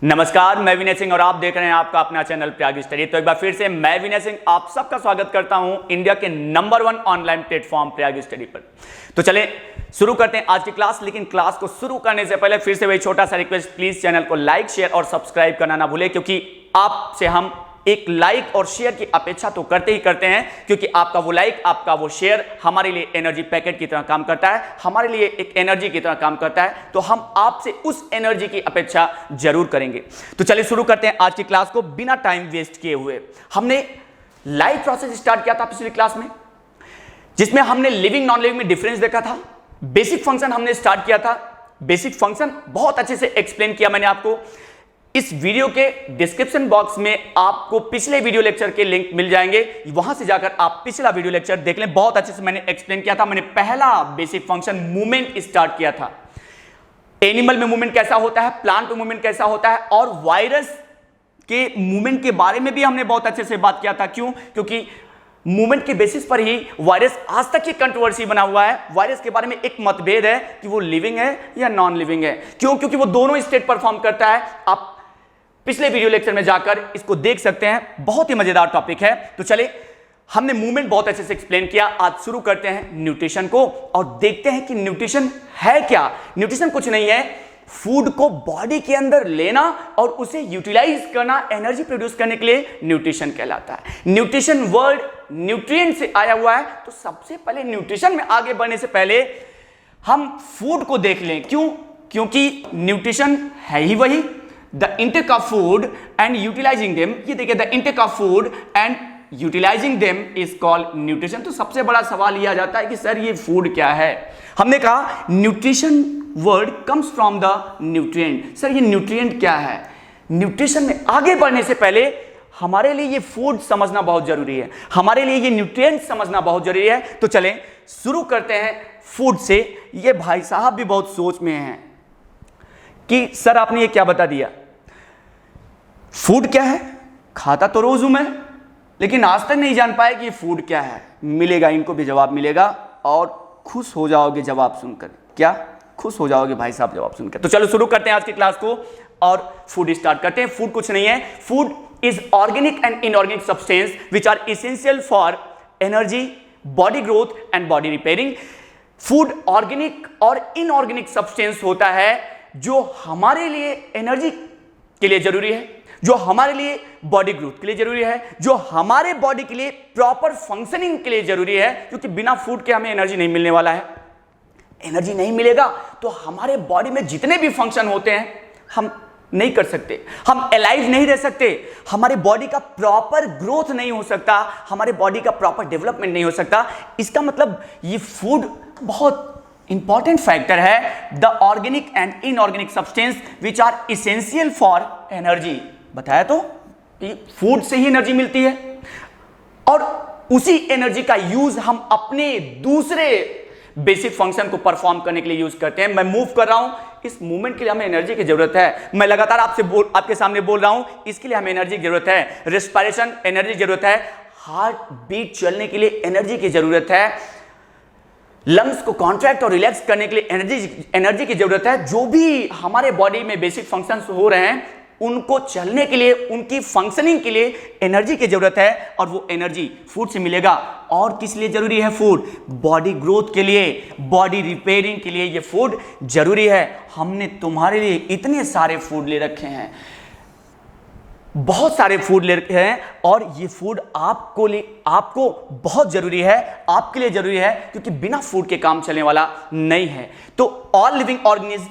नमस्कार, मैं विनय सिंह और आप देख रहे हैं आपका अपना चैनल प्रयाग स्टडी। तो एक बार फिर से मैं विनय सिंह आप सबका स्वागत करता हूं इंडिया के number 1 online platform Prayag study पर। तो चलें शुरू करते हैं आज की क्लास। लेकिन क्लास को शुरू करने से पहले फिर से वही छोटा सा रिक्वेस्ट, प्लीज चैनल को लाइक शेयर और सब्सक्राइब करना ना भूलें, क्योंकि आपसे हम एक लाइक और शेयर की अपेक्षा तो करते ही करते हैं, क्योंकि आपका वो लाइक, आपका वो शेयर हमारे लिए एनर्जी पैकेट की तरह काम करता है, हमारे लिए एक एनर्जी की तरह काम करता है। तो हम आपसे उस एनर्जी की अपेक्षा जरूर करेंगे। तो चलिए शुरू करते हैं आज की क्लास को बिना टाइम वेस्ट किए हुए। हमने लाइफ प्रोसेस स्टार्ट किया था पिछली क्लास में, जिसमें हमने लिविंग नॉन लिविंग में डिफरेंस देखा था। बेसिक फंक्शन हमने स्टार्ट किया था। बेसिक फंक्शन बहुत अच्छे से एक्सप्लेन किया मैंने आपको। इस वीडियो के डिस्क्रिप्शन बॉक्स में आपको पिछले वीडियो लेक्चर के लिंक मिल जाएंगे, वहां से जाकर आप पिछला वीडियो लेक्चर देख लें। बहुत अच्छे से मैंने एक्सप्लेन किया था। मैंने पहला बेसिक फंक्शन मूवमेंट स्टार्ट किया था। एनिमल में मूवमेंट कैसा होता है, प्लांट में मूवमेंट कैसा होता है, और वायरस के मूवमेंट के बारे में भी हमने बहुत अच्छे से बात किया था। क्यों? क्योंकि मूवमेंट के बेसिस पर ही वायरस आज तक की कंट्रोवर्सी बना हुआ है। वायरस के बारे में एक मतभेद है कि वो लिविंग है या नॉन लिविंग है। क्यों? क्योंकि वो दोनों स्टेट परफॉर्म करता है। आप पिछले वीडियो लेक्चर में जाकर इसको देख सकते हैं। बहुत ही मजेदार टॉपिक है। तो चले, हमने मूवमेंट बहुत अच्छे से एक्सप्लेन किया। आज शुरू करते हैं न्यूट्रिशन को और देखते हैं कि न्यूट्रिशन है क्या। न्यूट्रिशन कुछ नहीं है, फूड को बॉडी के अंदर लेना और उसे यूटिलाइज करना, एनर्जी प्रोड्यूस करने के लिए न्यूट्रिशन कहलाता है। न्यूट्रिशन वर्ड न्यूट्रिएंट से आया हुआ है। तो सबसे पहले न्यूट्रिशन में आगे बढ़ने से पहले हम फूड को देख लें। क्यों? क्योंकि न्यूट्रिशन है ही वही, the intake of food and utilizing them। ये देखिए, the intake of food and utilizing them is called nutrition। तो सबसे बड़ा सवाल यह आ जाता है कि सर ये फूड क्या है। हमने कहा nutrition word comes from the nutrient. Sir ये न्यूट्रिएंट क्या है? न्यूट्रिशन में आगे बढ़ने से पहले हमारे लिए ये फूड समझना बहुत जरूरी है, हमारे लिए ये न्यूट्रिएंट समझना बहुत जरूरी है। तो चलें शुरू करते हैं फूड से। ये भाई साहब भी बहुत सोच में हैं कि सर आपने ये क्या बता दिया, फूड क्या है? खाता तो रोज हूं मैं, लेकिन आज तक नहीं जान पाए कि ये फूड क्या है। मिलेगा, इनको भी जवाब मिलेगा और खुश हो जाओगे जवाब सुनकर। क्या खुश हो जाओगे भाई साहब जवाब सुनकर? तो चलो शुरू करते हैं आज की क्लास को और फूड स्टार्ट करते हैं। फूड कुछ नहीं है, food is organic and inorganic substance which are essential for energy, body growth and body repairing. Food organic और इनऑर्गेनिक सब्सटेंस होता है जो हमारे लिए एनर्जी के लिए जरूरी है, जो हमारे लिए बॉडी ग्रोथ के लिए जरूरी है, जो हमारे बॉडी के लिए प्रॉपर फंक्शनिंग के लिए जरूरी है। क्योंकि बिना फूड के हमें एनर्जी नहीं मिलने वाला है। एनर्जी नहीं मिलेगा तो हमारे बॉडी में जितने भी फंक्शन होते हैं हम नहीं कर सकते, हम अलाइव नहीं रह सकते, हमारे बॉडी का प्रॉपर ग्रोथ नहीं हो सकता, हमारे बॉडी का प्रॉपर डेवलपमेंट नहीं हो सकता। इसका मतलब ये फूड बहुत इंपॉर्टेंट फैक्टर है। The organic and inorganic substance which are essential for energy. बताया तो फूड से ही एनर्जी मिलती है और उसी एनर्जी का यूज हम अपने दूसरे बेसिक फंक्शन को परफॉर्म करने के लिए यूज करते हैं। मैं मूव कर रहा हूं, इस मूवमेंट के लिए हमें एनर्जी की जरूरत है। मैं लगातार आपके सामने बोल रहा हूं, इसके लिए हमें एनर्जी की जरूरत है। रेस्पिरेशन, एनर्जी की जरूरत है। हार्ट बीट चलने के लिए एनर्जी की जरूरत है। लंग्स को कॉन्ट्रैक्ट और रिलैक्स करने के लिए एनर्जी की जरूरत है। जो भी हमारे बॉडी में बेसिक फंक्शंस हो रहे हैं उनको चलने के लिए, उनकी फंक्शनिंग के लिए एनर्जी की जरूरत है और वो एनर्जी फूड से मिलेगा। और किस लिए जरूरी है फूड? बॉडी ग्रोथ के लिए, बॉडी रिपेयरिंग के लिए ये फूड जरूरी है। हमने तुम्हारे लिए इतने सारे फूड ले रखे हैं, बहुत सारे फूड ले रखे हैं और ये फूड आपको बहुत जरूरी है, आपके लिए जरूरी है, क्योंकि बिना फूड के काम चलने वाला नहीं है। तो all living organism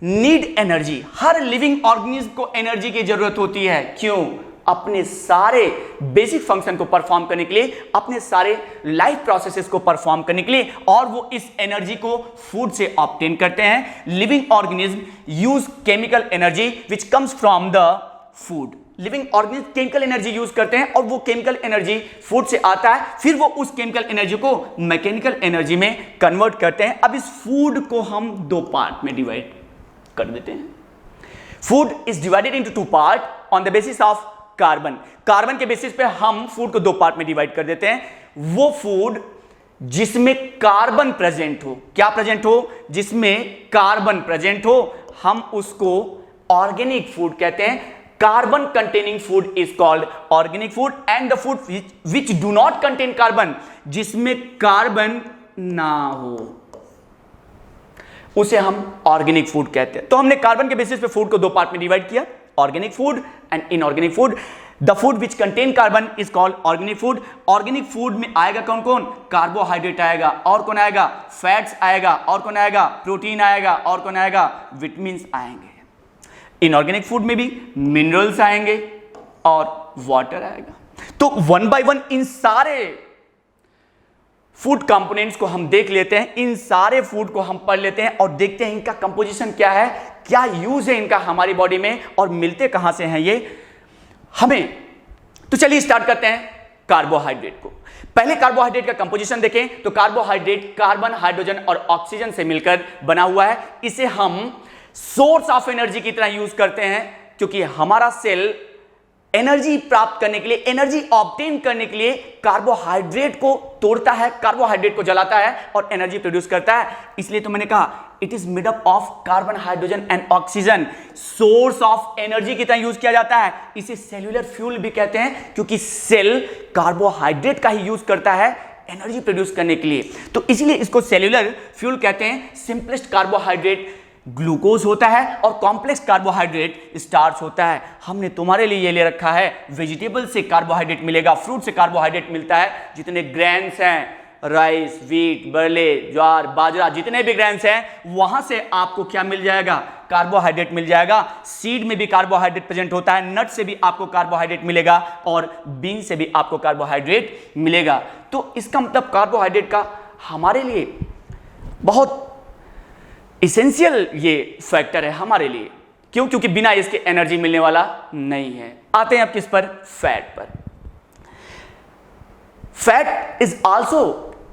need energy. हर लिविंग ऑर्गेनिज्म को एनर्जी की जरूरत होती है। क्यों? अपने सारे बेसिक फंक्शन को परफॉर्म करने के लिए, अपने सारे लाइफ प्रोसेसेस को परफॉर्म करने के लिए, और वो इस एनर्जी को फूड से ऑब्टेन करते हैं। Living organism use chemical energy which comes from the food. Living organism chemical energy use करते हैं और वो केमिकल एनर्जी फूड से आता है, फिर वो उस केमिकल एनर्जी को मैकेनिकल एनर्जी में कन्वर्ट करते हैं। अब इस फूड को हम दो पार्ट में डिवाइड कर देते हैं। Food is divided into two part on the basis of carbon. Carbon के बेसिस पे हम फूड को दो पार्ट में डिवाइड कर देते हैं। वो फूड जिसमें कार्बन प्रेजेंट हो, क्या प्रेजेंट हो? जिसमें कार्बन प्रेजेंट हो, हम उसको ऑर्गेनिक फूड कहते हैं। Carbon containing food is called organic food and the food which do not contain carbon, जिसमें कार्बन ना हो, उसे हम ऑर्गेनिक फूड कहते हैं। तो हमने कार्बन के बेसिस पे फूड को दो पार्ट में डिवाइड किया, organic food and inorganic food. The food which contain carbon is called organic food. Organic food में आएगा कौन कौन? कार्बोहाइड्रेट आएगा, और कौन आएगा? फैट्स आएगा, और कौन आएगा? प्रोटीन आएगा, और कौन आएगा? विटामिन्स आएंगे। इनऑर्गेनिक फूड में भी मिनरल्स आएंगे और वाटर आएगा। तो वन बाय वन इन सारे फूड कंपोनेंट्स को हम देख लेते हैं, इन सारे फूड को हम पढ़ लेते हैं और देखते हैं इनका कंपोजिशन क्या है, क्या यूज है इनका हमारी बॉडी में, और मिलते कहां से हैं ये हमें। तो चलिए स्टार्ट करते हैं कार्बोहाइड्रेट को। पहले कार्बोहाइड्रेट का कंपोजिशन देखें तो कार्बोहाइड्रेट कार्बन, हाइड्रोजन और ऑक्सीजन से मिलकर बना हुआ है। इसे हम सोर्स ऑफ एनर्जी की तरह यूज करते हैं, क्योंकि हमारा सेल एनर्जी प्राप्त करने के लिए, एनर्जी ऑब्टेन करने के लिए कार्बोहाइड्रेट को तोड़ता है, कार्बोहाइड्रेट को जलाता है और एनर्जी प्रोड्यूस करता है। इसलिए तो मैंने कहा it is made up of carbon, hydrogen and oxygen. Source of energy की तरह यूज किया जाता है। इसे सेल्यूलर फ्यूल भी कहते हैं, क्योंकि सेल कार्बोहाइड्रेट का ही यूज करता है एनर्जी प्रोड्यूस करने के लिए, तो इसलिए इसको सेल्यूलर फ्यूल कहते हैं। सिंपलेस्ट कार्बोहाइड्रेट ग्लूकोज होता है और कॉम्प्लेक्स कार्बोहाइड्रेट स्टार्च होता है। हमने तुम्हारे लिए ये ले रखा है, वेजिटेबल से कार्बोहाइड्रेट मिलेगा, फ्रूट से कार्बोहाइड्रेट मिलता है। जितने ग्रेन्स हैं, राइस, व्हीट, बरले, ज्वार, बाजरा, जितने भी ग्रेन्स हैं वहां से आपको क्या मिल जाएगा? कार्बोहाइड्रेट मिल जाएगा। सीड में भी कार्बोहाइड्रेट प्रेजेंट होता है, नट से भी आपको कार्बोहाइड्रेट मिलेगा और बीन से भी आपको कार्बोहाइड्रेट मिलेगा। तो इसका मतलब कार्बोहाइड्रेट का हमारे लिए बहुत इसेंशियल ये फैक्टर है हमारे लिए। क्यों? क्योंकि बिना इसके एनर्जी मिलने वाला नहीं है। आते हैं अब किस पर? फैट पर। Fat is also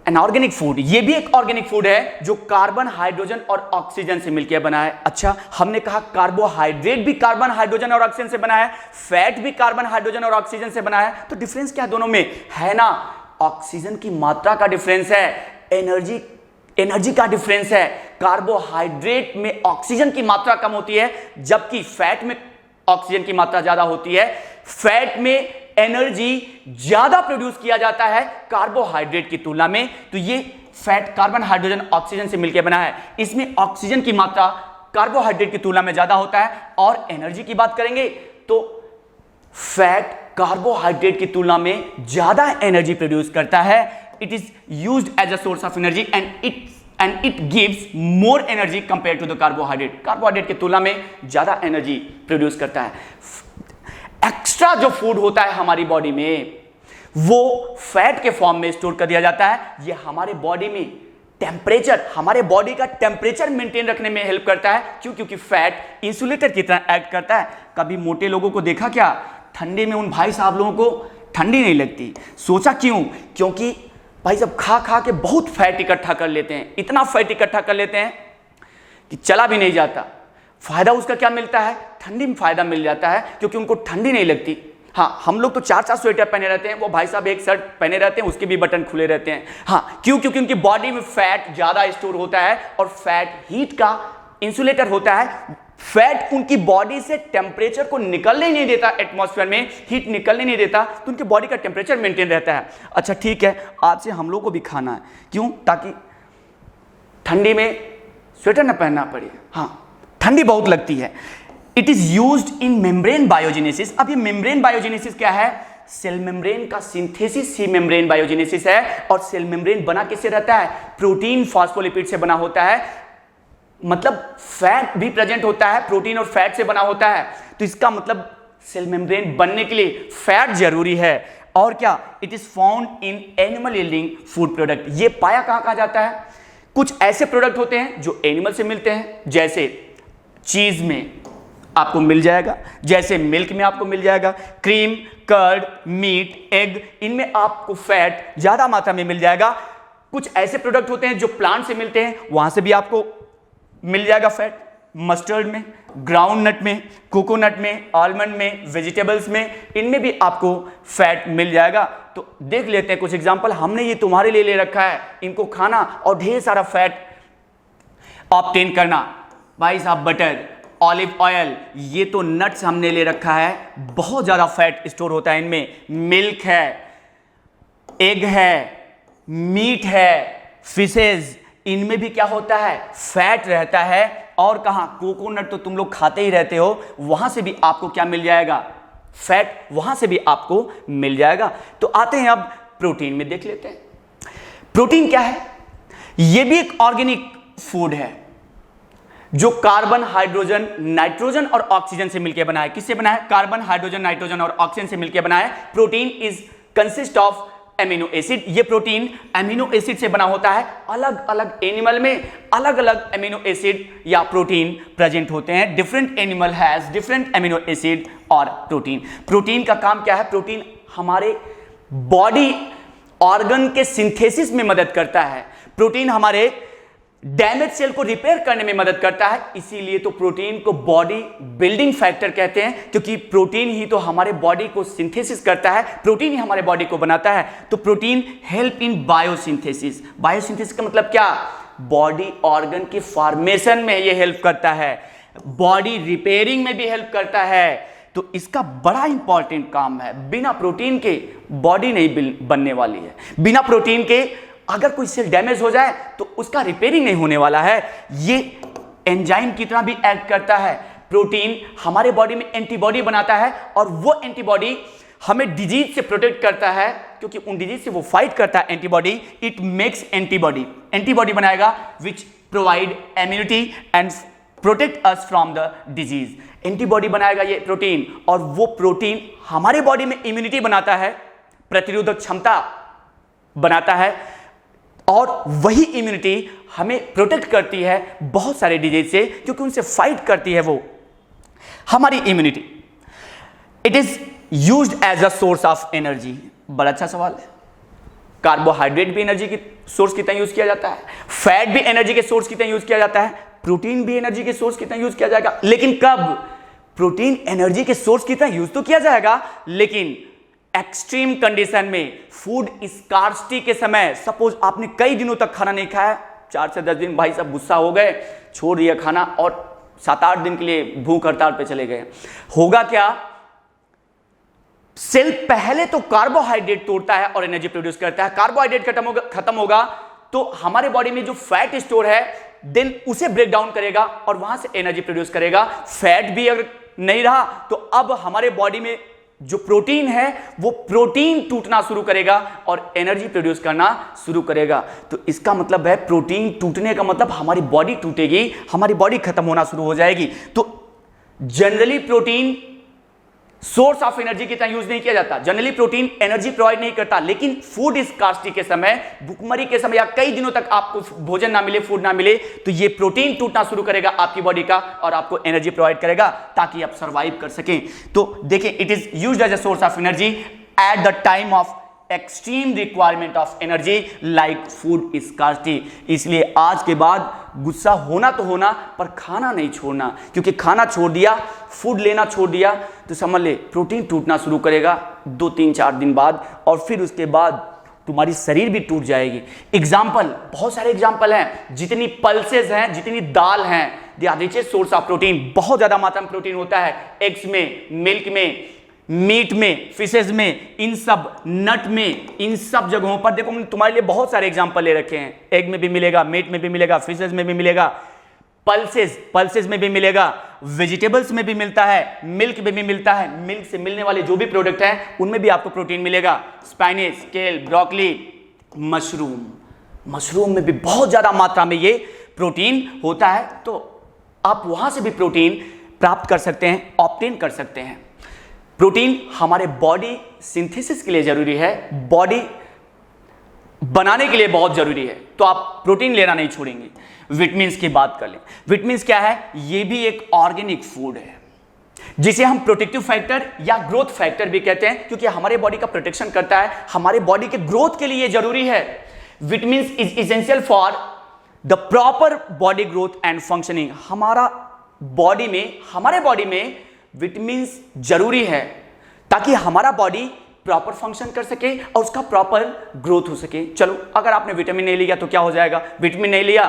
an organic food. ये भी एक ऑर्गेनिक फूड है जो कार्बन, हाइड्रोजन और ऑक्सीजन से मिलकर बना है। अच्छा, हमने कहा कार्बोहाइड्रेट भी कार्बन, हाइड्रोजन और ऑक्सीजन से बना है, फैट भी कार्बन, हाइड्रोजन और ऑक्सीजन से बना है। तो डिफरेंस क्या है दोनों में? है ना, ऑक्सीजन की मात्रा का डिफरेंस है, एनर्जी का डिफरेंस है। कार्बोहाइड्रेट में ऑक्सीजन की मात्रा कम होती है, जबकि फैट में ऑक्सीजन की मात्रा ज्यादा होती है। फैट में एनर्जी ज्यादा प्रोड्यूस किया जाता है कार्बोहाइड्रेट की तुलना में। तो ये फैट कार्बन, हाइड्रोजन, ऑक्सीजन से मिलकर बना है। इसमें ऑक्सीजन की मात्रा कार्बोहाइड्रेट की तुलना में ज्यादा होता है। और एनर्जी की बात करेंगे तो फैट कार्बोहाइड्रेट की तुलना में ज्यादा एनर्जी प्रोड्यूस करता है। It is used as a source of energy and it gives more energy compared to the carbohydrate. Carbohydrate की तुलना में ज्यादा एनर्जी प्रोड्यूस करता है। एक्स्ट्रा जो फूड होता है हमारी बॉडी में वो फैट के फॉर्म में स्टोर कर दिया जाता है। ये हमारे बॉडी में टेम्परेचर, हमारे बॉडी का टेम्परेचर मेंटेन रखने में हेल्प करता है। क्यों? क्योंकि फैट इंसुलेटर की तरह एक्ट करता है। कभी मोटे लोगों को देखा क्या? ठंडे में उन भाई साहब लोगों को ठंडी नहीं लगती। सोचा क्यों? क्योंकि भाई सब खा खा के बहुत फैट इकट्ठा कर लेते हैं, इतना फैट इकट्ठा कर लेते हैं कि चला भी नहीं जाता। फायदा उसका क्या मिलता है? ठंडी में फायदा मिल जाता है, क्योंकि उनको ठंडी नहीं लगती। हाँ, हम लोग तो 4-4 स्वेटर पहने रहते हैं, वो भाई साहब एक शर्ट पहने रहते हैं, उसके भी बटन खुले रहते हैं। हाँ, क्यों? क्योंकि उनकी बॉडी में फैट ज्यादा स्टोर होता है और फैट हीट का इंसुलेटर होता है। फैट उनकी बॉडी से टेम्परेचर को निकलने नहीं देता, एटमॉस्फेयर में हीट निकलने नहीं देता, तो उनकी बॉडी का टेम्परेचर मेंटेन रहता है। अच्छा ठीक है, आज से हम लोग को भी खाना है। क्यों? ताकि ठंडी में स्वेटर न पहनना पड़े। हाँ, ठंडी बहुत लगती है। It is used in membrane biogenesis. अब ये मेम्ब्रेन बायोजेनेसिस क्या है? सेल मेम्ब्रेन का सिंथेसिस ही मेम्ब्रेन बायोजेनेसिस है। और सेल मेम्ब्रेन बना किससे रहता है? प्रोटीन, फॉस्फोलिपिड से बना होता है। मतलब फैट भी प्रेजेंट होता है, प्रोटीन और फैट से बना होता है। तो इसका मतलब सेल मेम्ब्रेन बनने के लिए फैट जरूरी है। और क्या? It is found in animal yielding food product. ये पाया कहां जाता है? कुछ ऐसे प्रोडक्ट होते हैं जो एनिमल से मिलते हैं, जैसे चीज में आपको मिल जाएगा, जैसे मिल्क में आपको मिल जाएगा, क्रीम, कर्ड, मीट, एग, इनमें आपको फैट ज्यादा मात्रा में मिल जाएगा। कुछ ऐसे प्रोडक्ट होते हैं जो प्लांट से मिलते हैं, वहां से भी आपको मिल जाएगा फैट। मस्टर्ड में, ग्राउंड नट में, कोकोनट में, आलमंड में, वेजिटेबल्स में, इनमें भी आपको फैट मिल जाएगा। तो देख लेते हैं कुछ एग्जांपल। हमने ये तुम्हारे लिए ले रखा है, इनको खाना और ढेर सारा फैट ऑब्टेन करना। भाई साहब बटर, ऑलिव ऑयल, ये तो नट्स हमने ले रखा है, बहुत ज्यादा फैट स्टोर होता है इनमें। मिल्क है, एग है, मीट है, फिशेज, इनमें भी क्या होता है, फैट रहता है। और कहां, कोकोनट तो तुम लोग खाते ही रहते हो, वहां से भी आपको क्या मिल जाएगा, फैट, वहां से भी आपको मिल जाएगा। तो आते हैं अब प्रोटीन में, देख लेते हैं प्रोटीन क्या है। यह भी एक ऑर्गेनिक फूड है जो कार्बन, हाइड्रोजन, नाइट्रोजन और ऑक्सीजन से मिलकर बना है। किससे बना है, कार्बन, हाइड्रोजन, नाइट्रोजन और ऑक्सीजन से मिलकर बना है। Protein is consist of amino acid. ये प्रोटीन एमिनो एसिड से बना होता है। अलग अलग एनिमल में अलग अलग एमिनो एसिड या प्रोटीन प्रेजेंट होते हैं। Different animal has different amino acid और प्रोटीन। प्रोटीन का काम क्या है, प्रोटीन हमारे बॉडी ऑर्गन के सिंथेसिस में मदद करता है। प्रोटीन हमारे डैमेज सेल को रिपेयर करने में मदद करता है। इसीलिए तो प्रोटीन को बॉडी बिल्डिंग फैक्टर कहते हैं, क्योंकि प्रोटीन ही तो हमारे बॉडी को सिंथेसिस करता है, प्रोटीन ही हमारे बॉडी को बनाता है। तो protein help in biosynthesis. Biosynthesis का मतलब क्या, बॉडी ऑर्गन के फॉर्मेशन में ये हेल्प करता है, बॉडी रिपेयरिंग में भी हेल्प करता है। तो इसका बड़ा इंपॉर्टेंट काम है। बिना प्रोटीन के बॉडी नहीं बनने वाली है। बिना प्रोटीन के अगर कोई सेल डैमेज हो जाए तो उसका रिपेयरिंग नहीं होने वाला है। ये एंजाइम की तरह भी एक्ट करता है। प्रोटीन हमारे बॉडी में एंटीबॉडी बनाता है और वो एंटीबॉडी हमें डिजीज से प्रोटेक्ट करता है, क्योंकि उन डिजीज से वो फाइट करता है। Antibody, it makes antibody, antibody बनाएगा which provide immunity and protect us from the disease. Antibody बनाएगा ये प्रोटीन, और वो प्रोटीन हमारे बॉडी में इम्यूनिटी बनाता है, प्रतिरोधक क्षमता बनाता है, और वही इम्यूनिटी हमें प्रोटेक्ट करती है बहुत सारे डिजीज से, क्योंकि उनसे फाइट करती है वो हमारी immunity. It is used as a source of energy. बड़ा अच्छा सवाल है। कार्बोहाइड्रेट भी एनर्जी की सोर्स की तरह यूज किया जाता है, फैट भी एनर्जी के सोर्स की तरह यूज किया जाता है, प्रोटीन भी एनर्जी के सोर्स की तरह यूज किया जाएगा। लेकिन कब, प्रोटीन एनर्जी के सोर्स की तरह यूज तो किया जाएगा, लेकिन एक्सट्रीम कंडीशन में, फूड स्कार्सिटी के समय। सपोज आपने कई दिनों तक खाना नहीं खाया, 4 से 10 दिन, भाई साहब गुस्सा हो गए, छोड़ दिया खाना और 7-8 दिन के लिए भूख हड़ताल पे चले गए। होगा क्या, सेल पहले तो कार्बोहाइड्रेट तोड़ता है और एनर्जी प्रोड्यूस करता है। कार्बोहाइड्रेट खत्म होगा तो हमारे बॉडी में जो फैट स्टोर है देन उसे ब्रेक डाउन करेगा और वहां से एनर्जी प्रोड्यूस करेगा। फैट भी अगर नहीं रहा तो अब हमारे बॉडी में जो प्रोटीन है वो प्रोटीन टूटना शुरू करेगा और एनर्जी प्रोड्यूस करना शुरू करेगा। तो इसका मतलब है प्रोटीन टूटने का मतलब हमारी बॉडी टूटेगी, हमारी बॉडी खत्म होना शुरू हो जाएगी। तो generally protein source of energy की तरह यूज नहीं किया जाता। जनरली प्रोटीन एनर्जी प्रोवाइड नहीं करता, लेकिन फूड स्कार्सिटी के समय, भुखमरी के समय या कई दिनों तक आपको भोजन ना मिले, फूड ना मिले, तो ये प्रोटीन टूटना शुरू करेगा आपकी बॉडी का और आपको एनर्जी प्रोवाइड करेगा ताकि आप सर्वाइव कर सकें। तो देखिए, it is used as a source of energy at the time of extreme requirement of energy like food scarcity. इसलिए आज के बाद गुस्सा होना तो होना, पर खाना नहीं छोड़ना, क्योंकि खाना छोड़ दिया, फूड लेना छोड़ दिया तो समझ ले प्रोटीन टूटना शुरू करेगा 2-3-4 दिन बाद, और फिर उसके बाद तुम्हारी शरीर भी टूट जाएगी। एग्जाम्पल, बहुत सारे एग्जाम्पल हैं। जितनी पल्सेस हैं, जितनी दाल हैं, they are richest source of protein. बहुत ज्यादा मात्रा में प्रोटीन होता है एग्स में, मिल्क में, मीट में, फिशेज में, इन सब, नट में, इन सब जगहों पर। देखो मैंने तुम्हारे लिए बहुत सारे एग्जांपल ले रखे हैं। एग में भी मिलेगा, मीट में भी मिलेगा, फिशेज में भी मिलेगा, पल्सेस में भी मिलेगा, वेजिटेबल्स में भी मिलता है, मिल्क में भी मिलता है। मिल्क से मिलने वाले जो भी प्रोडक्ट हैं उनमें भी आपको प्रोटीन मिलेगा। स्पाइनेच, केल, ब्रोकली, मशरूम में भी बहुत ज्यादा मात्रा में ये प्रोटीन होता है। तो आप वहां से भी प्रोटीन प्राप्त कर सकते हैं, ऑब्टेन कर सकते हैं। प्रोटीन हमारे बॉडी सिंथेसिस के लिए जरूरी है, बॉडी बनाने के लिए बहुत जरूरी है, तो आप प्रोटीन लेना नहीं छोड़ेंगे। विटामिन्स की बात कर लें। विटामिन्स क्या है? ये भी एक ऑर्गेनिक फूड है जिसे हम प्रोटेक्टिव फैक्टर या ग्रोथ फैक्टर भी कहते हैं, क्योंकि हमारे बॉडी का प्रोटेक्शन करता है, हमारे बॉडी के ग्रोथ के लिए जरूरी है। Vitamins is essential for the proper body growth and functioning. हमारे बॉडी में विटामिन्स जरूरी है ताकि हमारा बॉडी प्रॉपर फंक्शन कर सके और उसका प्रॉपर ग्रोथ हो सके। चलो, अगर आपने विटामिन नहीं लिया तो क्या हो जाएगा? विटामिन नहीं लिया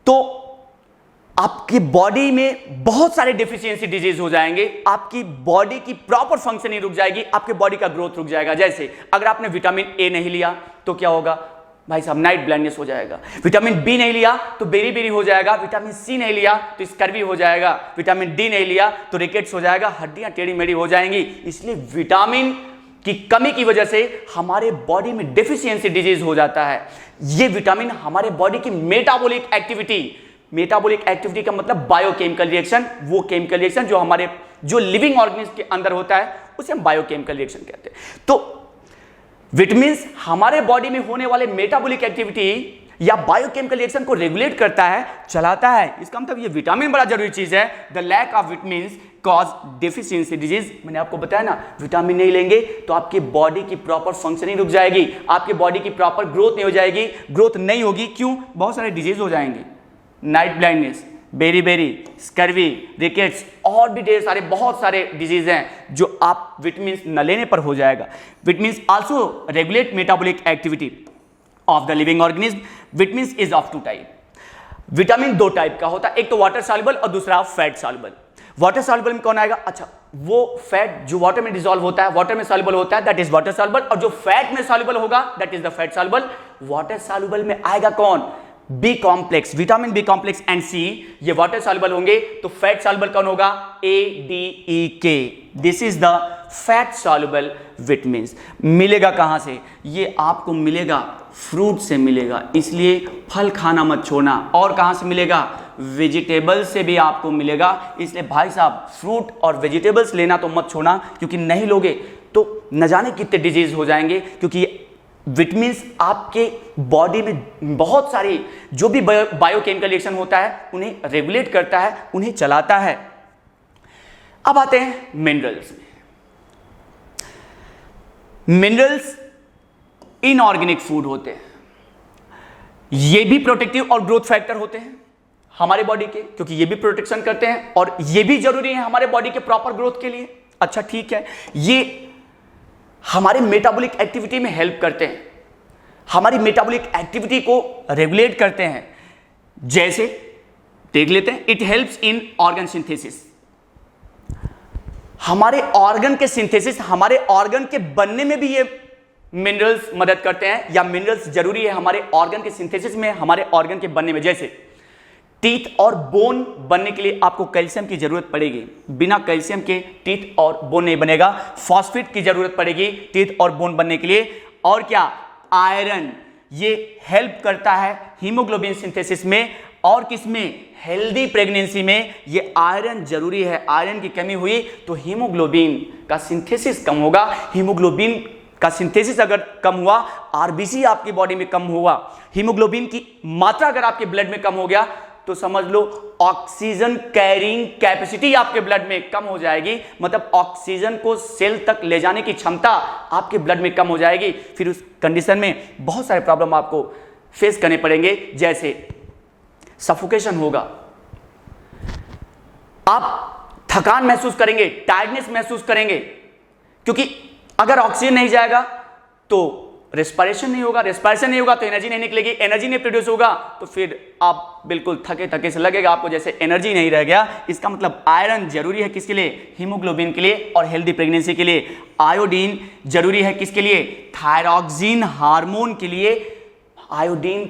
तो आपकी बॉडी में बहुत सारे डेफिशिएंसी डिजीज हो जाएंगे, आपकी बॉडी की प्रॉपर फंक्शनिंग रुक जाएगी, आपके बॉडी का ग्रोथ रुक जाएगा। जैसे अगर आपने विटामिन ए नहीं लिया तो क्या होगा भाई साहब, नाइट ब्लाइंडनेस हो जाएगा। विटामिन बी नहीं लिया तो बेरी बेरी हो जाएगा। विटामिन सी नहीं लिया तो स्कर्वी हो जाएगा। विटामिन डी नहीं लिया तो रिकेट्स हो जाएगा, हड्डियां टेढ़ी मेढ़ी हो जाएंगी। इसलिए विटामिन की कमी की वजह से हमारे बॉडी में डेफिशिएंसी डिजीज हो जाता है। ये विटामिन हमारे बॉडी की मेटाबॉलिक एक्टिविटी का मतलब बायोकेमिकल रिएक्शन, वो केमिकल रिएक्शन जो लिविंग ऑर्गेनिज्म के अंदर होता है उसे हम बायोकेमिकल रिएक्शन कहते हैं। तो विटामिन्स हमारे बॉडी में होने वाले मेटाबॉलिक एक्टिविटी या बायोकेमिकल रिएक्शन को रेगुलेट करता है, चलाता है। इसका मतलब ये विटामिन बड़ा जरूरी चीज है। The lack of vitamins cause deficiency disease. मैंने आपको बताया ना, विटामिन नहीं लेंगे तो आपकी बॉडी की प्रॉपर फंक्शनिंग रुक जाएगी, आपकी बॉडी की प्रॉपर ग्रोथ नहीं हो जाएगी। ग्रोथ नहीं होगी क्यों? बहुत सारे डिजीज हो जाएंगे, night blindness, beriberi, scurvy, rickets और भी ढेर सारे बहुत सारे डिजीज हैं जो आप विटामिन न लेने पर हो जाएगा। Vitamin also regulate metabolic activity of the living organism. Vitamin is of two type. Vitamin दो टाइप का होता है, एक तो वाटर सॉल्युबल और दूसरा फैट सॉल्युबल। वाटर सॉल्युबल में कौन आएगा? अच्छा, वो फैट जो वाटर में डिसॉल्व होता है, वाटर में सॉल्युबल होता है, दैट इज वाटर सॉल्युबल। और जो फैट में सॉल्युबल होगा that is the fat soluble. Water soluble में आएगा कौन? B complex, vitamin B complex and C, ये वाटर सॉल्युबल होंगे। तो फैट सॉल्युबल कौन होगा? ADEK। This is the fat soluble vitamins. मिलेगा कहां से? ये आपको मिलेगा फ्रूट से मिलेगा, इसलिए फल खाना मत छोड़ना। और कहां से मिलेगा? वेजिटेबल से भी आपको मिलेगा, इसलिए भाई साहब फ्रूट और वेजिटेबल्स लेना तो मत छोड़ना, क्योंकि नहीं लोगे तो न जाने कितने डिजीज हो जाएंगे। क्योंकि विटामिन्स आपके बॉडी में बहुत सारी जो भी बायोकेमिकल रिएक्शन होता है उन्हें रेगुलेट करता है, उन्हें चलाता है। अब आते हैं मिनरल्स में। मिनरल्स इनऑर्गेनिक फूड होते हैं, ये भी प्रोटेक्टिव और ग्रोथ फैक्टर होते हैं हमारे बॉडी के, क्योंकि ये भी प्रोटेक्शन करते हैं और ये भी जरूरी है हमारे बॉडी के प्रॉपर ग्रोथ के लिए। अच्छा ठीक है, ये हमारे मेटाबॉलिक एक्टिविटी में हेल्प करते हैं, हमारी मेटाबॉलिक एक्टिविटी को रेगुलेट करते हैं। जैसे देख लेते हैं, it helps in organ synthesis. हमारे ऑर्गन के सिंथेसिस, हमारे ऑर्गन के बनने में भी ये मिनरल्स मदद करते हैं, या मिनरल्स जरूरी है हमारे ऑर्गन के सिंथेसिस में, हमारे ऑर्गन के बनने में। जैसे टीथ और बोन बनने के लिए आपको कैल्शियम की जरूरत पड़ेगी, बिना कैल्शियम के टीथ और बोन नहीं बनेगा। फॉस्फेट की जरूरत पड़ेगी टीथ और बोन बनने के लिए। और क्या? आयरन, ये हेल्प करता है हीमोग्लोबिन सिंथेसिस में। और किसमें? हेल्दी प्रेगनेंसी में ये आयरन जरूरी है। आयरन की कमी हुई तो हीमोग्लोबिन का सिंथेसिस कम होगा। हीमोग्लोबिन का सिंथेसिस अगर कम हुआ, आरबीसी आपकी बॉडी में कम हुआ, हीमोग्लोबिन की मात्रा अगर आपके ब्लड में कम हो गया तो समझ लो ऑक्सीजन कैरिंग कैपेसिटी आपके ब्लड में कम हो जाएगी। मतलब ऑक्सीजन को सेल तक ले जाने की क्षमता आपके ब्लड में कम हो जाएगी। फिर उस कंडीशन में बहुत सारे प्रॉब्लम आपको फेस करने पड़ेंगे। जैसे सफोकेशन होगा, आप थकान महसूस करेंगे, टायर्डनेस महसूस करेंगे, क्योंकि अगर ऑक्सीजन नहीं जाएगा तो रेस्पिरेशन नहीं होगा, रेस्पिरेशन नहीं होगा तो एनर्जी नहीं निकलेगी, एनर्जी नहीं प्रोड्यूस होगा तो फिर आप बिल्कुल थके थके से लगेगा आपको, जैसे एनर्जी नहीं रह गया। इसका मतलब आयरन जरूरी है किसके लिए? हीमोग्लोबिन के लिए और हेल्दी प्रेगनेंसी के लिए। आयोडीन जरूरी है किसके लिए? थायरॉक्सिन हार्मोन के लिए। आयोडीन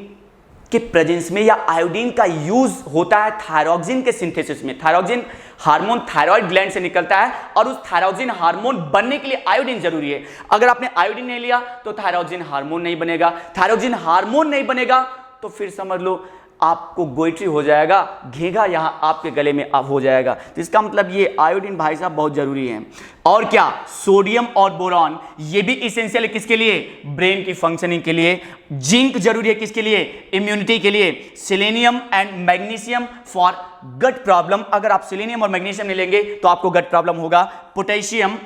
के प्रेजेंस में या आयोडीन का यूज होता है थायरॉक्सिन के सिंथेसिस में। थायरॉक्सिन हार्मोन थायराइड ग्लैंड से निकलता है और उस थायरॉक्सिन हार्मोन बनने के लिए आयोडीन जरूरी है। अगर आपने आयोडीन नहीं लिया तो थायरॉक्सिन हार्मोन नहीं बनेगा। थायरॉक्सिन हार्मोन नहीं बनेगा तो फिर समझ लो आपको गोइट्री हो जाएगा, घेगा यहां आपके गले में हो जाएगा। तो इसका मतलब ये आयोडीन भाई साहब बहुत जरूरी है। और क्या? सोडियम और बोरॉन ये भी इसेंशियल है किसके लिए? ब्रेन की फंक्शनिंग के लिए। जिंक जरूरी है किसके लिए? इम्यूनिटी के लिए। Selenium and magnesium for gut problem. अगर आप सेलेनियम और मैग्नीशियम नहीं लेंगे तो आपको गट प्रॉब्लम होगा। पोटेशियम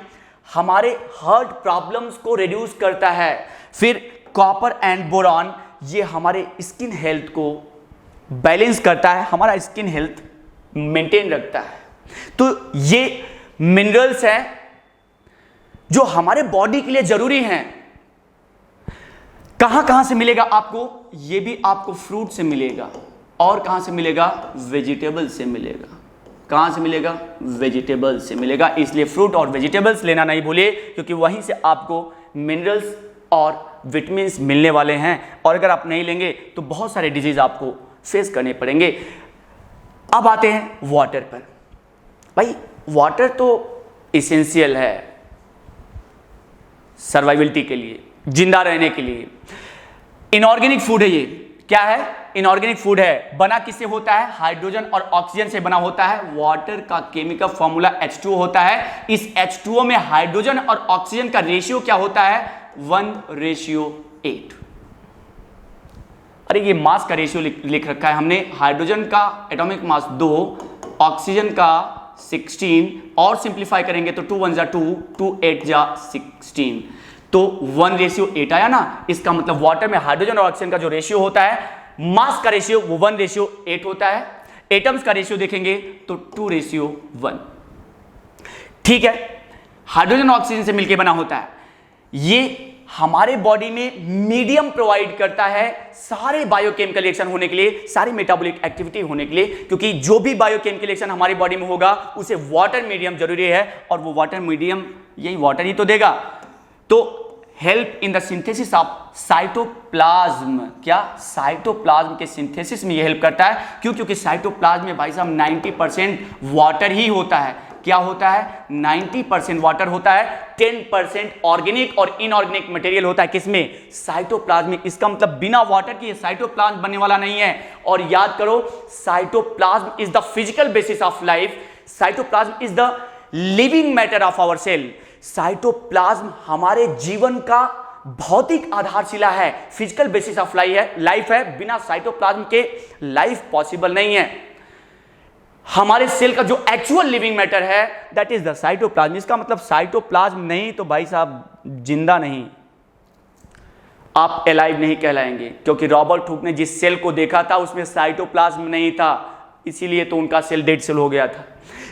हमारे हार्ट प्रॉब्लम्स को रिड्यूस करता है। फिर कॉपर एंड बोरॉन ये हमारे स्किन हेल्थ को बैलेंस करता है, हमारा स्किन हेल्थ मेंटेन रखता है। तो ये मिनरल्स हैं जो हमारे बॉडी के लिए जरूरी हैं। कहां कहां से मिलेगा आपको? ये भी आपको फ्रूट से मिलेगा। और कहां से मिलेगा? वेजिटेबल से मिलेगा। कहां से मिलेगा? वेजिटेबल से मिलेगा। इसलिए फ्रूट और वेजिटेबल्स लेना नहीं भूलिए, क्योंकि वहीं से आपको मिनरल्स और विटामिन्स मिलने वाले हैं। और अगर आप नहीं लेंगे तो बहुत सारे डिजीज आपको फेस करने पड़ेंगे। अब आते हैं वाटर पर। भाई वाटर तो एसेंशियल है सर्वाइवलिटी के लिए, जिंदा रहने के लिए। इनऑर्गेनिक फूड है ये। क्या है? इनऑर्गेनिक फूड है। बना किससे होता है? हाइड्रोजन और ऑक्सीजन से बना होता है। वाटर का केमिकल फॉर्मूला H2O होता है। इस H2O में हाइड्रोजन और ऑक्सीजन का रेशियो क्या होता है? 1:8। अरे ये मास का रेशियो लिख रखा है हमने। हाइड्रोजन का एटॉमिक मास 2, ऑक्सीजन का 16, और सिंप्लीफाई करेंगे तो 2 1 जा 2, 2 8 जा 16, तो 1:8 आया ना। इसका मतलब वाटर में हाइड्रोजन और ऑक्सीजन का जो रेशियो होता है, मास का रेशियो, वो 1:8 होता है। एटम्स का रेशियो देखेंगे तो 2:1। ठीक है, हाइड्रोजन ऑक्सीजन से मिलकर बना होता है। ये हमारे बॉडी में मीडियम प्रोवाइड करता है सारे बायोकेमिकल रिएक्शन होने के लिए, सारी मेटाबॉलिक एक्टिविटी होने के लिए, क्योंकि जो भी बायोकेमिकल रिएक्शन हमारी बॉडी में होगा उसे वाटर मीडियम जरूरी है, और वो वाटर मीडियम यही वाटर ही तो देगा। तो help in the synthesis of cytoplasm. क्या? साइटोप्लाज्म के सिंथेसिस में ये हेल्प करता है। क्यों? क्योंकि साइटोप्लाज्म में भाई साहब 90% वाटर ही होता है। क्या होता है? 90% वाटर होता है। 10% ऑर्गेनिक और इनऑर्गेनिक मटेरियल होता है। किसमें? साइटोप्लाज्म में। इसका मतलब बिना वाटर के साइटोप्लाज्म बनने वाला नहीं है। और याद करो, cytoplasm is the physical basis of life. Cytoplasm is the living matter of our cell. Cytoplasm हमारे जीवन का भौतिक आधारशिला है, फिजिकल बेसिस ऑफ लाइफ है। बिना साइटोप्लाज्म के लाइफ पॉसिबल नहीं है। हमारे सेल का जो एक्चुअल लिविंग मैटर है दैट इज द साइटोप्लाज्म। इसका मतलब साइटोप्लाज्म नहीं तो भाई साहब जिंदा नहीं, आप एलाइव नहीं कहलाएंगे। क्योंकि रॉबर्ट हुक ने जिस सेल को देखा था उसमें साइटोप्लाज्म नहीं था, इसीलिए तो उनका सेल डेड सेल हो गया था।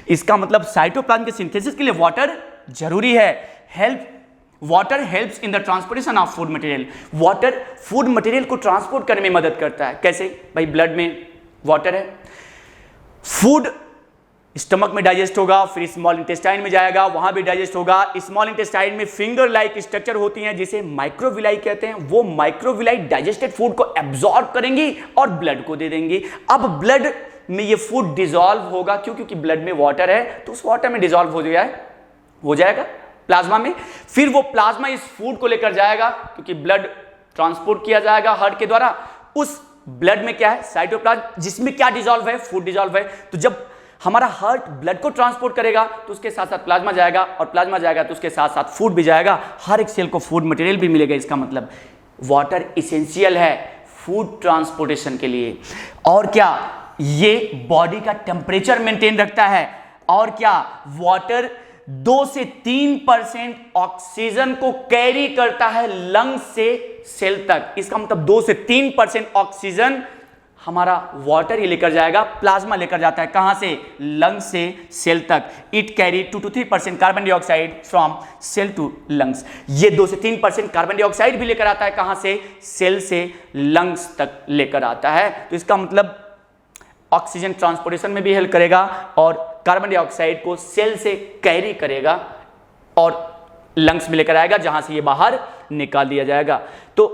इसका मतलब साइटोप्लाज्म के सिंथेसिस के लिए वाटर जरूरी है। Water helps in the transportation of food material. Water food material को ट्रांसपोर्ट करने में मदद करता है। कैसे? भाई ब्लड में वाटर है, फूड स्टमक में डाइजेस्ट होगा, फिर स्मॉल इंटेस्टाइन में जाएगा, वहां भी डाइजेस्ट होगा। स्मॉल इंटेस्टाइन में फिंगर लाइक स्ट्रक्चर होती हैं जिसे माइक्रोविलाई कहते हैं। वो माइक्रोविलाई डाइजेस्टेड फूड को एब्जॉर्ब करेंगी और ब्लड को दे देंगी। अब ब्लड में ये फूड डिसॉल्व होगा। क्यों? क्योंकि ब्लड में वाटर है, तो उस वाटर में डिसॉल्व हो जाएगा प्लाज्मा में। फिर वो प्लाज्मा इस फूड को लेकर जाएगा, क्योंकि ब्लड ट्रांसपोर्ट किया जाएगा हार्ट के द्वारा। उस ब्लड में क्या है? साइटोप्लाज्म, जिसमें क्या डिसॉल्व है? फूड डिसॉल्व है। तो जब हमारा हार्ट ब्लड को ट्रांसपोर्ट करेगा तो उसके साथ साथ प्लाज्मा जाएगा, और प्लाज्मा जाएगा तो उसके साथ साथ फूड भी जाएगा। हर एक सेल को फूड मटेरियल भी मिलेगा। इसका मतलब वाटर इसेंशियल है फूड ट्रांसपोर्टेशन के लिए। और क्या? ये बॉडी का टेम्परेचर मेंटेन रखता है। और क्या? वाटर 2 से 3% ऑक्सीजन को कैरी करता है लंग्स से सेल तक। इसका मतलब 2 से 3% ऑक्सीजन हमारा वाटर ही लेकर जाएगा, प्लाज्मा लेकर जाता है। कहां से? लंग्स से सेल तक। It carry 2 to 3% carbon dioxide from cell to lungs. ये 2 से 3% कार्बन डाइऑक्साइड भी लेकर आता है। कहां से? सेल से लंग्स तक लेकर आता है। तो इसका मतलब ऑक्सीजन ट्रांसपोर्टेशन में भी हेल्प करेगा और कार्बन डाइऑक्साइड को सेल से कैरी करेगा और लंग्स में लेकर आएगा, जहां से ये बाहर निकाल दिया जाएगा। तो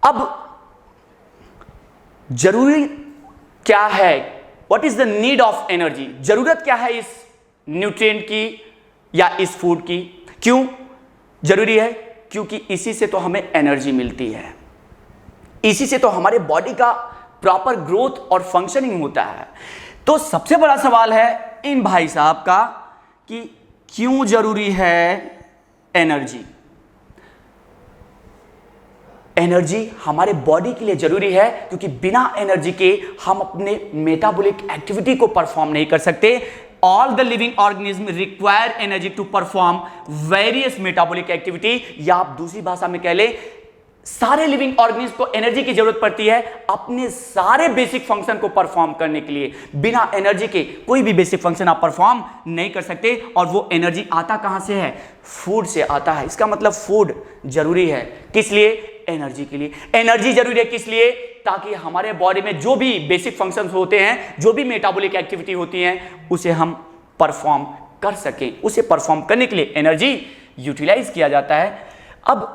अब जरूरी क्या है? What is the need of energy? जरूरत क्या है इस न्यूट्रिएंट की या इस फूड की? क्यों जरूरी है? क्योंकि इसी से तो हमें एनर्जी मिलती है, इसी से तो हमारे बॉडी का प्रॉपर ग्रोथ और फंक्शनिंग होता है। तो सबसे बड़ा सवाल है इन भाई साहब का कि क्यों जरूरी है एनर्जी? एनर्जी हमारे बॉडी के लिए जरूरी है क्योंकि बिना एनर्जी के हम अपने मेटाबॉलिक एक्टिविटी को परफॉर्म नहीं कर सकते। All the living organism require energy to perform various metabolic activity, या आप दूसरी भाषा में कह ले, सारे लिविंग ऑर्गेनिज्म को एनर्जी की जरूरत पड़ती है अपने सारे बेसिक फंक्शन को परफॉर्म करने के लिए। बिना एनर्जी के कोई भी बेसिक फंक्शन आप परफॉर्म नहीं कर सकते। और वो एनर्जी आता कहां से है? फूड से आता है। इसका मतलब फूड जरूरी है। किस लिए? एनर्जी के लिए। एनर्जी जरूरी है किस लिए? ताकि हमारे बॉडी में जो भी बेसिक फंक्शंस होते हैं, जो भी मेटाबॉलिक एक्टिविटी होती हैं, उसे हम परफॉर्म कर सकें। उसे परफॉर्म करने के लिए एनर्जी यूटिलाइज किया जाता है। अब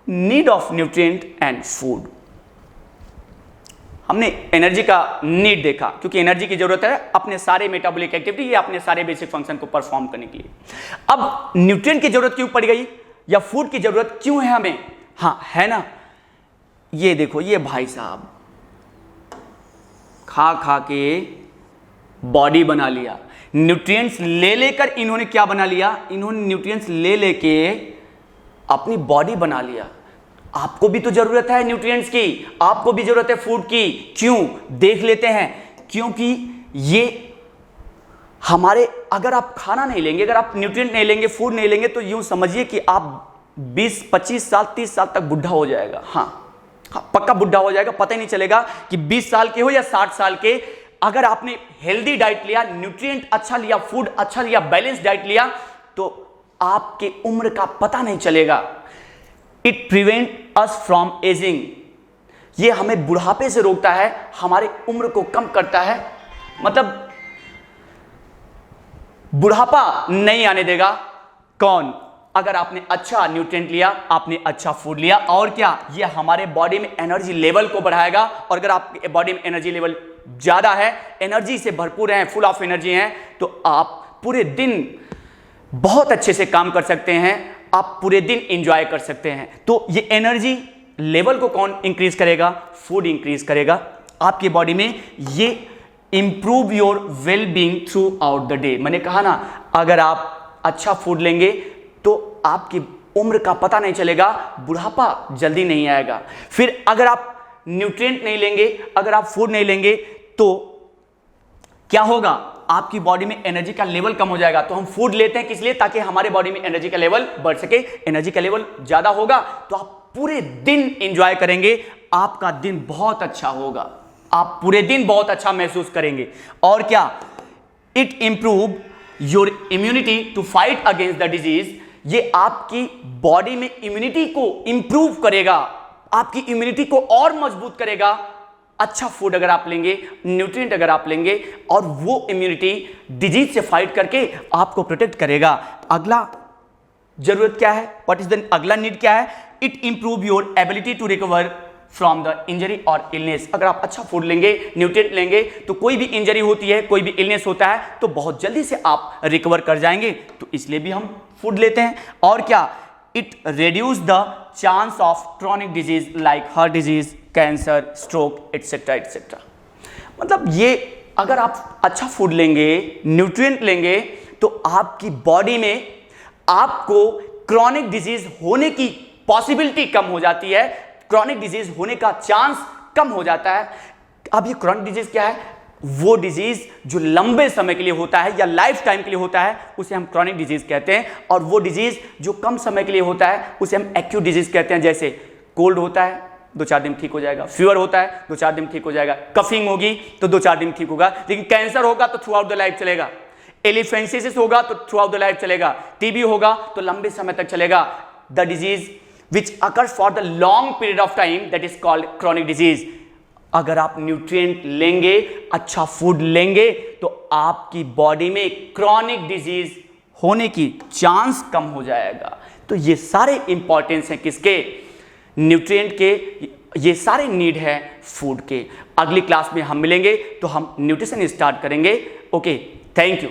need of nutrient and food, हमने एनर्जी का नीड देखा, क्योंकि एनर्जी की जरूरत है अपने सारे मेटाबॉलिक एक्टिविटी या अपने सारे बेसिक फंक्शन को परफॉर्म करने के लिए। अब न्यूट्रिएंट की जरूरत क्यों पड़ गई या फूड की जरूरत क्यों है हमें? हाँ है ना, ये देखो, ये भाई साहब खा खा के बॉडी बना लिया। न्यूट्रिएंट्स ले लेकर इन्होंने क्या बना लिया? इन्होंने न्यूट्रिएंट्स ले लेके अपनी बॉडी बना लिया। आपको भी तो जरूरत है न्यूट्रिएंट्स की, आपको भी जरूरत है फूड की। क्यों? देख लेते हैं। क्योंकि ये हमारे, अगर आप खाना नहीं लेंगे, अगर आप न्यूट्रिएंट नहीं लेंगे, फूड नहीं लेंगे, तो यूं समझिए कि आप 20, 25 साल, 30 साल तक बुढ़ा हो जाएगा। हाँ पक्का बुढ़ा हो जाएगा, पता ही नहीं चलेगा कि 20 साल के हो या 60 साल के। अगर आपने हेल्दी डाइट लिया, न्यूट्रिएंट अच्छा लिया, फूड अच्छा लिया, बैलेंस डाइट लिया, तो आपके उम्र का पता नहीं चलेगा। It prevent us from ageing, ये हमें बुढ़ापे से रोकता है, हमारे उम्र को कम करता है, मतलब बुढ़ापा नहीं आने देगा। कौन? अगर आपने अच्छा न्यूट्रिएंट लिया, आपने अच्छा फूड लिया, और क्या, ये हमारे बॉडी में एनर्जी लेवल को बढ़ाएगा। और अगर आपके बॉडी में एनर्जी लेवल ज्यादा है, एनर्जी से भरपूर है, फुल ऑफ एनर्जी है, तो आप पूरे दिन बहुत अच्छे से काम कर सकते हैं, आप पूरे दिन एंजॉय कर सकते हैं। तो ये एनर्जी लेवल को कौन इंक्रीज करेगा? फूड इंक्रीज करेगा आपकी बॉडी में। ये improve your well being through out the day. मैंने कहा ना, अगर आप अच्छा फूड लेंगे तो आपकी उम्र का पता नहीं चलेगा, बुढ़ापा जल्दी नहीं आएगा। फिर अगर आप न्यूट्रिएंट नहीं लेंगे, अगर आप फूड नहीं लेंगे, तो क्या होगा? आपकी बॉडी में एनर्जी का लेवल कम हो जाएगा। तो हम फूड लेते हैं किस लिए? ताकि हमारे बॉडी में एनर्जी का लेवल बढ़ सके। एनर्जी का लेवल ज्यादा होगा तो आप पूरे दिन एंजॉय करेंगे, आपका दिन बहुत अच्छा होगा, आप पूरे दिन बहुत अच्छा महसूस करेंगे। और क्या? It improve your immunity to fight against the disease, ये आपकी बॉडी में इम्यूनिटी को इंप्रूव करेगा, आपकी इम्यूनिटी को और मजबूत करेगा। अच्छा फूड अगर आप लेंगे, न्यूट्रिएंट अगर आप लेंगे, और वो इम्यूनिटी डिजीज से फाइट करके आपको प्रोटेक्ट करेगा। अगला जरूरत क्या है? व्हाट इज द अगला नीड क्या है? It improve your ability to recover from the injury और इलनेस। अगर आप अच्छा फूड लेंगे, न्यूट्रिएंट लेंगे, तो कोई भी इंजरी होती है, कोई भी इलनेस होता है, तो बहुत जल्दी से आप रिकवर कर जाएंगे। तो इसलिए भी हम फूड लेते हैं। और क्या? It reduce the chance of chronic disease like heart disease, cancer, stroke, etcetera etcetera. मतलब ये, अगर आप अच्छा फूड लेंगे, न्यूट्रिएंट लेंगे, तो आपकी बॉडी में आपको क्रॉनिक डिजीज होने की पॉसिबिलिटी कम हो जाती है, क्रॉनिक डिजीज होने का चांस कम हो जाता है। अब ये क्रॉनिक डिजीज क्या है? वो डिजीज जो लंबे समय के लिए होता है या लाइफ टाइम के लिए होता है, उसे हम क्रॉनिक डिजीज कहते हैं। और वो डिजीज जो कम समय के लिए होता है, उसे हम एक्यूट डिजीज कहते हैं। जैसे कोल्ड होता है, 2-4 दिन ठीक हो जाएगा, फीवर होता है, 2-4 दिन ठीक हो जाएगा, कफिंग होगी तो 2-4 दिन ठीक होगा, लेकिन कैंसर होगा तो थ्रू आउट द लाइफ चलेगा, एलिफेंसिस होगा तो थ्रू आउट द लाइफ चलेगा, टीबी होगा तो लंबे समय तक चलेगा। The disease which occurs for the long period of time, that is called chronic disease. अगर आप न्यूट्रिएंट लेंगे, अच्छा फूड लेंगे, तो आपकी बॉडी में क्रॉनिक डिजीज होने की चांस कम हो जाएगा। तो ये सारे इंपॉर्टेंस हैं किसके? न्यूट्रिएंट के, ये सारे नीड है फूड के। अगली क्लास में हम मिलेंगे तो हम न्यूट्रिशन स्टार्ट करेंगे। Okay, thank you.